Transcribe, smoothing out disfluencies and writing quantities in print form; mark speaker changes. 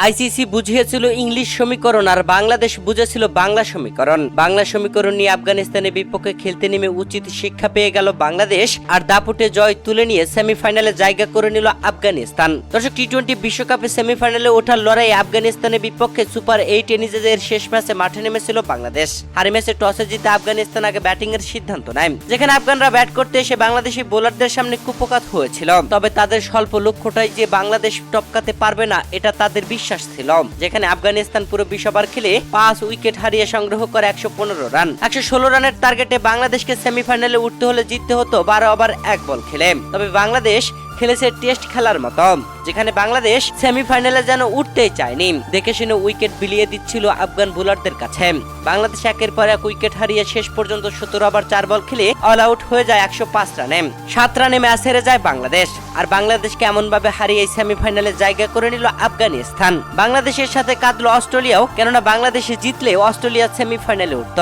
Speaker 1: ICC বুঝিয়েছিল English সমীকরণ আর বাংলাদেশ বুঝেছিল বাংলা সমীকরণ। বাংলা সমীকরণ নিয়ে আফগানিস্তানের বিপক্ষে খেলতে নেমে উচিত শিক্ষা পেয়ে গেল বাংলাদেশ আর দাপুটে জয় তুলে নিয়ে সেমিফাইনালে জায়গা করে নিল আফগানিস্তান। দর্শক, টি-20 বিশ্বকাপে সেমিফাইনালে ওঠার লড়াইয়ে আফগানিস্তানের বিপক্ষে সুপার 8 নিজেদের শেষ ম্যাচে মাঠে নেমেছিল বাংলাদেশ। আর ম্যাচে টসে জিতে আফগানিস্তান আগে ব্যাটিং এর সিদ্ধান্ত নেয়, যেখানে আফগানরা ব্যাট করতে এসে বাংলাদেশি বোলারদের সামনে কুপোকাত হয়েছিল। তবে তাদের স্বল্প লক্ষ্যটাই যে বাংলাদেশ টপকাতে পারবে না এটা তাদের বিশ্বাস ছিল। যেখানে আফগানিস্তান পুরো 20 ওভার খেলে 5 উইকেট হারিয়ে সংগ্রহ করে 115 রান। 116 রানের টার্গেটে বাংলাদেশকে সেমিফাইনালে উঠতে হলে জিততে হতো 12 ওভার 1 বল খেলে। তবে বাংলাদেশ খেলেছে টেস্ট খেলার মতো, যেখানে বাংলাদেশ সেমিফাইনালে যেন উঠতেই চায়নি। দেখে শুনে উইকেট বিলিয়ে দিচ্ছিল আফগান বোলারদের কাছে। বাংলাদেশ একের পর এক উইকেট হারিয়ে শেষ পর্যন্ত 17 ওভার 4 বল খেলে অল আউট হয়ে যায় 105 রানে। 7 রানে ম্যাচ হেরে যায় বাংলাদেশ। আর বাংলাদেশকে এমন ভাবে হারিয়ে সেমিফাইনালে জায়গা করে নিল আফগানিস্তান। বাংলাদেশের সাথে কাঁদলো অস্ট্রেলিয়াও, কেননা বাংলাদেশে জিতলে অস্ট্রেলিয়া সেমিফাইনালে উঠত।